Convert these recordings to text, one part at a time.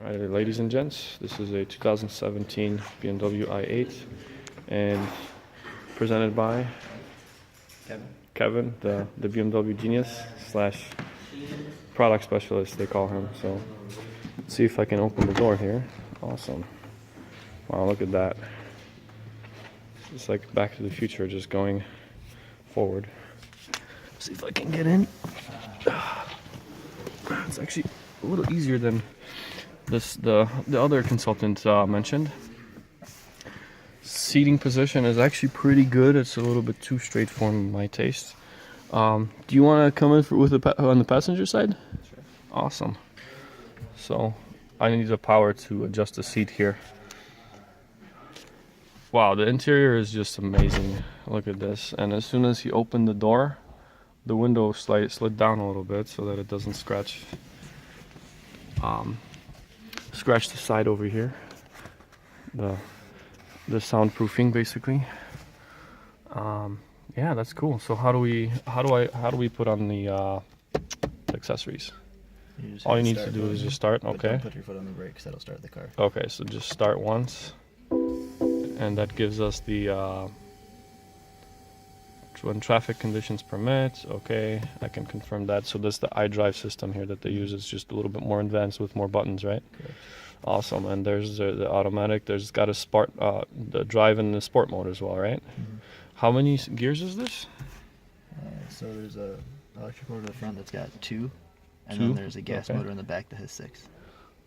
Alright, ladies and gents, this is a 2017 BMW i8 and presented by Kevin, the BMW genius slash product specialist, they call him. So let's see if I can open the door here. Awesome. Wow, look at that. It's like Back to the Future, just going forward. See if I can get in. It's actually a little easier than the other consultant mentioned. Seating position is actually pretty good. It's a little bit too straight for my taste. Do you want to come in on the passenger side? Sure. Awesome. So I need the power to adjust the seat here. Wow, the interior is just amazing. Look at this. And as soon as you open the door, the window slid down a little bit so that it doesn't scratch the side over here. The soundproofing basically. Yeah, that's cool. So how do we put on the accessories? All you need to do is just start. Okay. Don't put your foot on the brakes. That'll start the car. Okay, so just start once, and that gives us the when traffic conditions permit. Okay, I can confirm that. So this the iDrive system here that they use is just a little bit more advanced with more buttons, right? Correct. Awesome. And there's the automatic. There's got a sport, the drive and the sport mode as well, right? Mm-hmm. How many gears is this? So there's a electric motor in the front that's got two, and Two? then there's a gas Okay. motor in the back that has 6.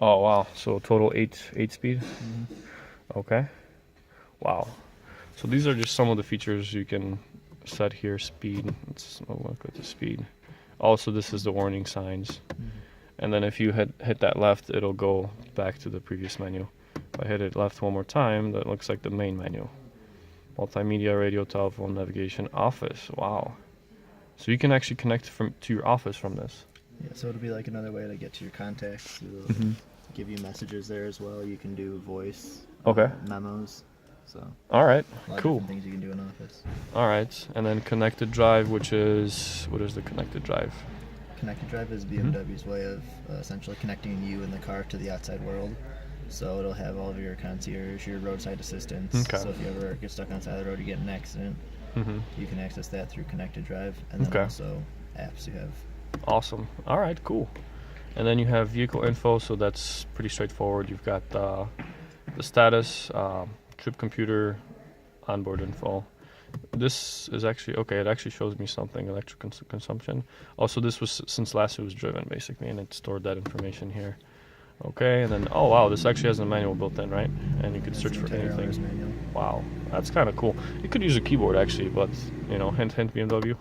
Oh wow! So total eight speed. Mm-hmm. Okay. Wow. So these are just some of the features you can set here. Speed. Let's look at the speed. Also, this is the warning signs. Mm-hmm. And then if you hit that left, it'll go back to the previous menu. If I hit it left one more time, that looks like the main menu. Multimedia, radio, telephone, navigation, office. Wow. So you can actually connect to your office from this. Yeah, so it'll be like another way to get to your contacts. It'll Mm-hmm. give you messages there as well. You can do voice, Okay. memos. So All right. a lot of Cool. different things you can do in office. All right. And then connected drive, what is the connected drive? Connected drive is Mm-hmm. BMW's way of essentially connecting you and the car to the outside world. So it'll have all of your concierge, your roadside assistance. Okay. So if you ever get stuck on the side of the road, you get in an accident, Mm-hmm. you can access that through connected drive. And then Okay. also apps you have. Awesome. All right, cool. And then you have vehicle info, so that's pretty straightforward. You've got the status, trip computer, onboard info. This is actually okay. It actually shows me something electric consumption. Also, this was since last it was driven basically, and it stored that information here. Okay, and then oh wow, this actually has a manual built in, right? And you could search for anything. Manual. Wow, that's kind of cool. You could use a keyboard actually, but you know, hint BMW,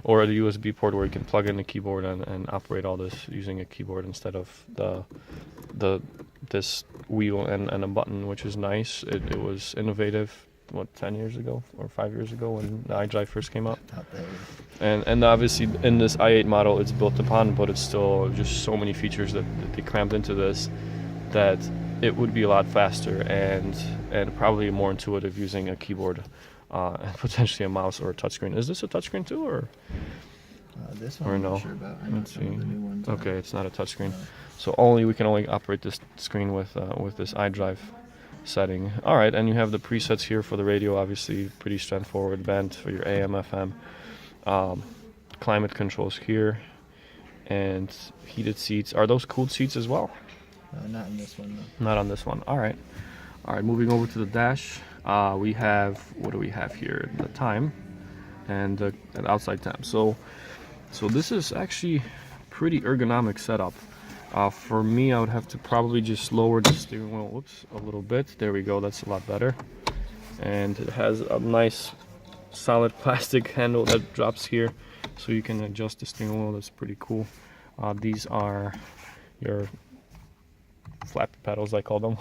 or a USB port where you can plug in the keyboard and operate all this using a keyboard instead of this wheel and a button, which is nice. It was innovative. What, 10 years ago or 5 years ago when the iDrive first came out. And obviously in this i8 model it's built upon, but it's still just so many features that they crammed into this that it would be a lot faster and probably more intuitive using a keyboard and potentially a mouse or a touchscreen. Is this a touchscreen too, or This one or I'm no? not sure about. I know Let's some see. of the new ones. Okay, it's not a touchscreen. No. So we can only operate this screen with this iDrive setting. All right, and you have the presets here for the radio, obviously pretty straightforward. Band for your AM, FM, climate controls here, and heated seats. Are those cooled seats as well? Not in this one though. Not on this one. All right. Moving over to the dash, we have, what do we have here? The time and the outside temp. So this is actually pretty ergonomic setup. For me, I would have to probably just lower the steering wheel a little bit. There we go, that's a lot better. And it has a nice solid plastic handle that drops here, so you can adjust the steering wheel. That's pretty cool. These are your flappy paddles, I call them.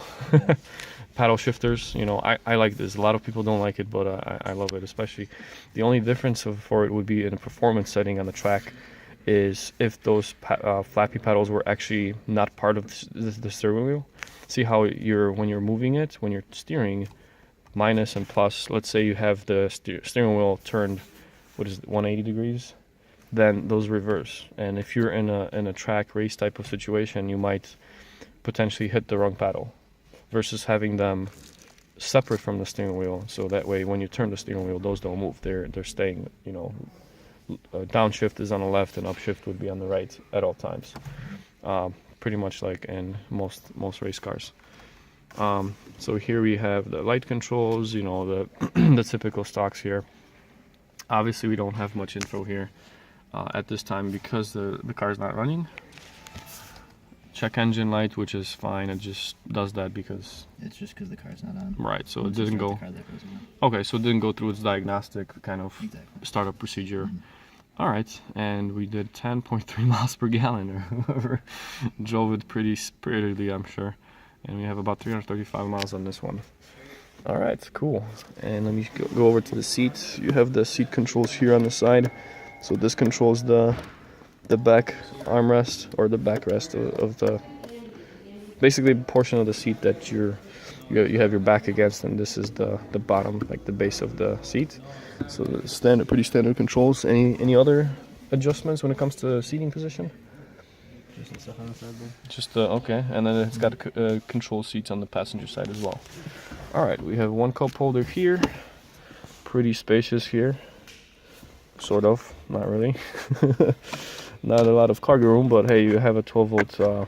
Paddle shifters. You know, I like this. A lot of people don't like it, but I love it. Especially, the only difference for it would be in a performance setting on the track is if those flappy pedals were actually not part of the steering wheel. See how when you're moving it, when you're steering, minus and plus, let's say you have the steering wheel turned, 180 degrees, then those reverse. And if you're in a track race type of situation, you might potentially hit the wrong pedal, versus having them separate from the steering wheel. So that way, when you turn the steering wheel, those don't move. They're staying. You know, downshift is on the left and upshift would be on the right at all times. Pretty much like in most race cars. So here we have the light controls, you know, the the typical stocks here. Obviously we don't have much info here at this time because the car is not running. Check engine light, which is fine, it just does that because it's just because the car's not on. Right, so Once it didn't you go. start the car, that goes on. Okay, so it didn't go through its diagnostic kind of startup procedure. All right, and we did 10.3 miles per gallon, or whoever drove it pretty spiritedly, I'm sure. And we have about 335 miles on this one. All right, cool. And let me go over to the seats. You have the seat controls here on the side. So this controls the back armrest, or the backrest of the, basically the portion of the seat that you have your back against, and this is the bottom, like the base of the seat. So the pretty standard controls. Any other adjustments when it comes to seating position? Just the stuff on the side there. Just okay, and then it's got control seats on the passenger side as well. All right, we have one cup holder here. Pretty spacious here, sort of, not really. Not a lot of cargo room, but hey, you have a 12-volt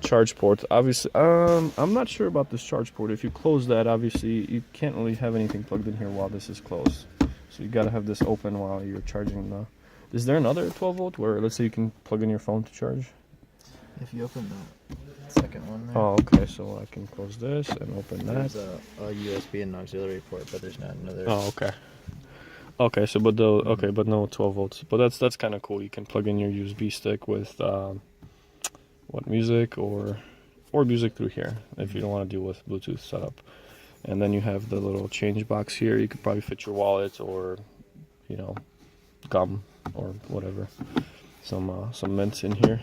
charge port. Obviously, I'm not sure about this charge port. If you close that, obviously you can't really have anything plugged in here while this is closed. So you gotta have this open while you're charging the. Is there another 12-volt where, let's say, you can plug in your phone to charge? If you open the second one there. Oh, okay. So I can close this and open that. There's a USB and an auxiliary port, but there's not another. Oh, okay. Okay, so but but no 12 volts. But that's kind of cool. You can plug in your USB stick with what, music or music through here if you don't want to deal with Bluetooth setup. And then you have the little change box here. You could probably fit your wallet or, you know, gum or whatever. Some mints in here.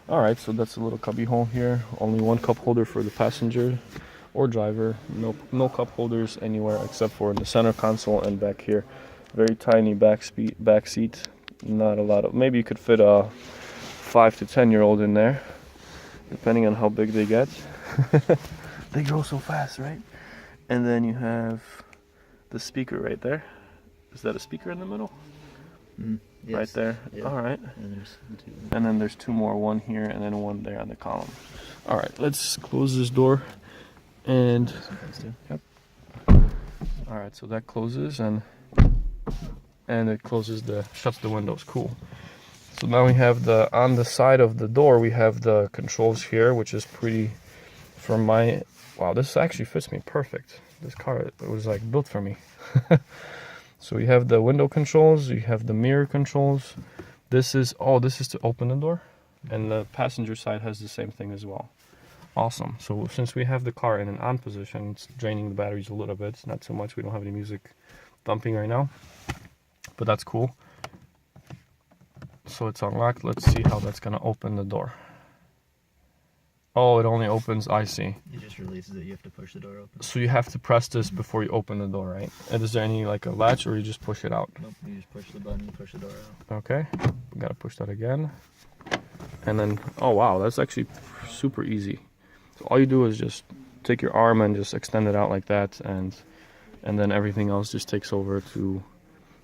All right, so that's a little cubby hole here. Only one cup holder for the passenger or driver. No cup holders anywhere except for in the center console and back here. Very tiny back seat. Not a lot of. Maybe you could fit a 5 to 10-year-old in there, depending on how big they get. They grow so fast, right? And then you have the speaker right there. Is that a speaker in the middle? Yes. Right there. Yeah. All right. And then there's two more, one here and then one there on the column. All right, let's close this door. And yep. All right, so that closes and it closes shuts the windows. Cool. So now we have on the side of the door we have the controls here, which is pretty. Wow, this actually fits me perfect. This car, it was like built for me. So you have the window controls, you have the mirror controls. This is to open the door, and the passenger side has the same thing as well. Awesome. So since we have the car in an on position, it's draining the batteries a little bit. Not so much. We don't have any music thumping right now, but that's cool. So it's unlocked. Let's see how that's gonna open the door. Oh, it only opens, I see. It just releases it, you have to push the door open. So you have to press this before you open the door, right? And is there any like a latch, or you just push it out? Nope, you just push the button, push the door out. Okay, we gotta push that again. And then, oh wow, that's actually super easy. So all you do is just take your arm and just extend it out like that, and then everything else just takes over to,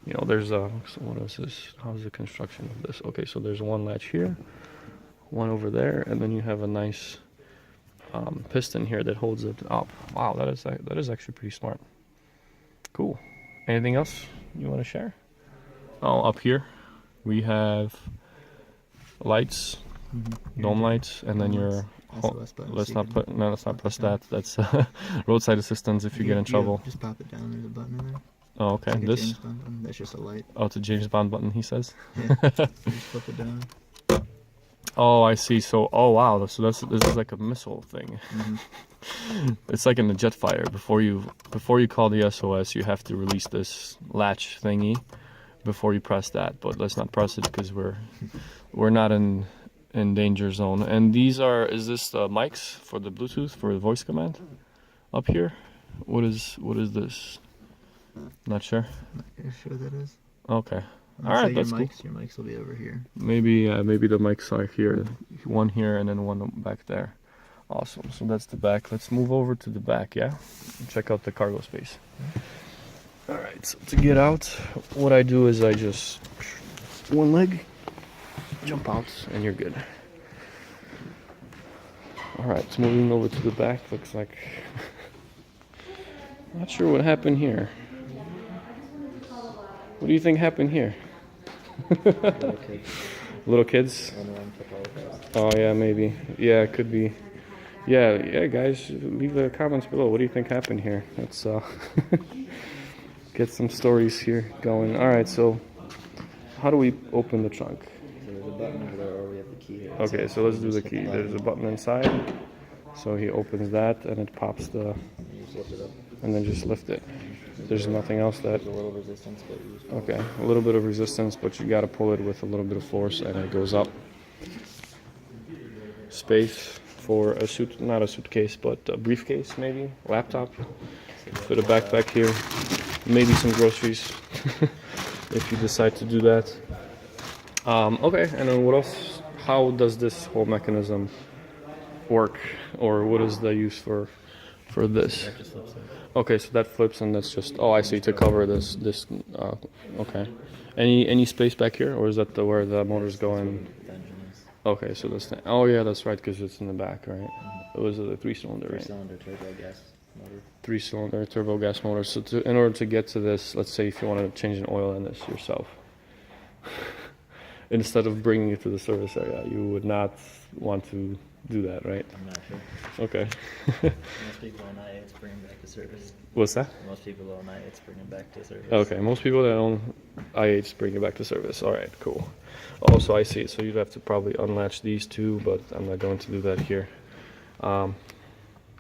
you know, there's so what is this? How's the construction of this? Okay, so there's one latch here, one over there, and then you have a nice piston here that holds it up. Wow, that is actually pretty smart. Cool. Anything else you want to share? Oh, up here we have lights, dome lights, and then your. Let's not press that. That's roadside assistance if you get in trouble. Just pop it down. There's a button in there. Oh, okay. Like This. James Bond button. That's just a light. Oh, it's a James Bond button, he says. Yeah. You just flip it down. Oh, I see. So, oh wow. So this is like a missile thing. It's like in the jet fire. Before you call the SOS, you have to release this latch thingy before you press that. But let's not press it because we're not in danger zone. And is this the mics for the Bluetooth for the voice command up here? What is this? Not sure. Are you sure that is? Okay. All right, that's cool. Your mics will be over here. Maybe the mics are here, one here and then one back there. Awesome. So that's the back. Let's move over to the back, yeah? Check out the cargo space. All right, so to get out, what I do is I just one leg, jump out, and you're good. All right, so moving over to the back, looks like not sure what happened here. What do you think happened here? Little kids. Oh yeah, maybe. Yeah, it could be. Yeah, guys, leave the comments below. What do you think happened here? Let's get some stories here going. All right, so how do we open the trunk? So there's a button over there, or we have the key here. Okay, so let's do the key. There's a button inside. So he opens that, and it pops the, and then just lift it. There's nothing else that. There's a little resistance, but you just Okay, a little bit of resistance, but you got to pull it with a little bit of force, and it goes up. Space for a suit, not a suitcase, but a briefcase, maybe laptop. Put a backpack here, maybe some groceries, if you decide to do that. Okay, and then what else? How does this whole mechanism work, or what is the use for this? that just flips it. Okay, so that flips, and that's just, oh, I see, to cover this. Okay. Any space back here, or is that where the motor's going? The engine is Okay, so this thing. Oh yeah, that's right, because it's in the back, right? It was a 3-cylinder, right? 3-cylinder turbo gas motor. 3-cylinder turbo gas motor. So in order to get to this, let's say if you want to change an oil in this yourself, instead of bringing it to the service area, you would not want to do that, right? I'm not sure. Okay. Most people own I-8s bring them back to service. What's that? Most people own I-8s bring them back to service. Okay, most people that own i8s bring it back to service. All right, cool. Oh, so I see. So you'd have to probably unlatch these two, but I'm not going to do that here.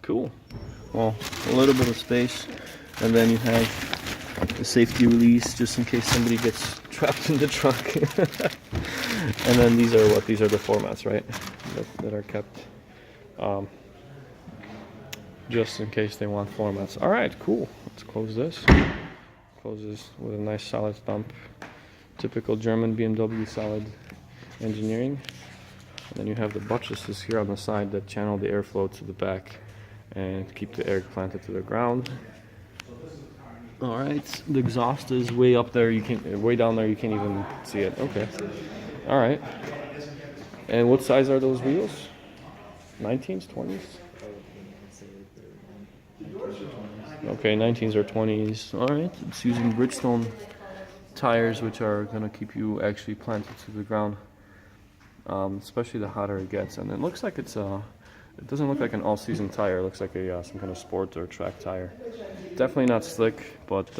Cool. Well, a little bit of space, and then you have the safety release just in case somebody gets trapped in the trunk. And then these are what? These are the floor mats, right? That are kept just in case they want floor mats. All right, cool. Let's close this. Close this with a nice solid thump. Typical German BMW solid engineering. And then you have the buttresses here on the side that channel the airflow to the back and keep the air planted to the ground. All right, the exhaust is way up there. You can way down there. You can't even see it. Okay. All right. And what size are those wheels? 19s, 20s? Okay, 19s or 20s. All right. It's using Bridgestone tires, which are gonna keep you actually planted to the ground, especially the hotter it gets. And it looks like it's it doesn't look like an all-season tire. It looks like a some kind of sport or track tire. Definitely not slick, but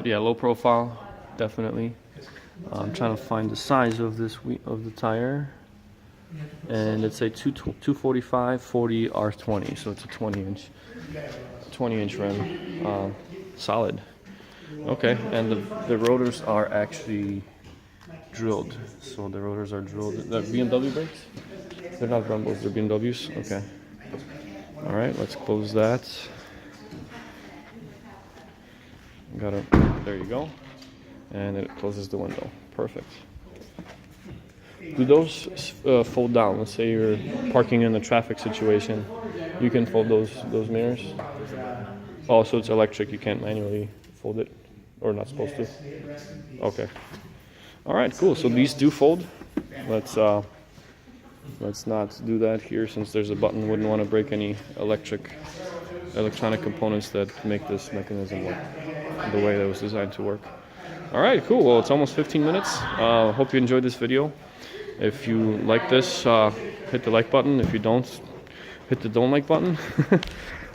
yeah, low profile, definitely. I'm trying to find the size of this of the tire, and it's a 245 40 R20, so it's a 20-inch rim, solid. Okay, and the rotors are actually drilled. So the rotors are drilled. They're BMW brakes? They're not Brembos, they're BMWs? Okay. All right, let's close that. There you go. And it closes the window. Perfect. Do those fold down? Let's say you're parking in a traffic situation. You can fold those mirrors? Oh, so it's electric. You can't manually fold it? Or not supposed to? Okay. All right, cool. So these do fold. Let's not do that here since there's a button. Wouldn't want to break any electronic components that make this mechanism work the way that it was designed to work. All right, cool. Well, it's almost 15 minutes. Hope you enjoyed this video. If you like this, hit the like button. If you don't, hit the don't like button.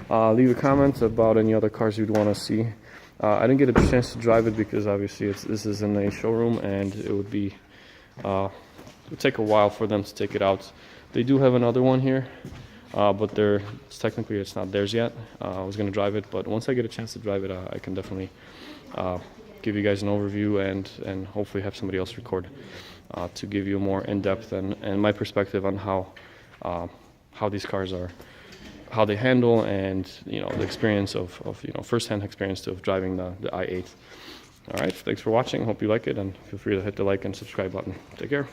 Leave a comment about any other cars you'd want to see. I didn't get a chance to drive it because obviously this is in a showroom, and it would be it would take a while for them to take it out. They do have another one here, but technically it's not theirs yet. I was going to drive it, but once I get a chance to drive it, I can definitely give you guys an overview and hopefully have somebody else record to give you more in-depth and my perspective on how these cars are, how they handle, and the experience of first-hand experience of driving the i8. All right, thanks for watching. Hope you like it, and feel free to hit the like and subscribe button. Take care.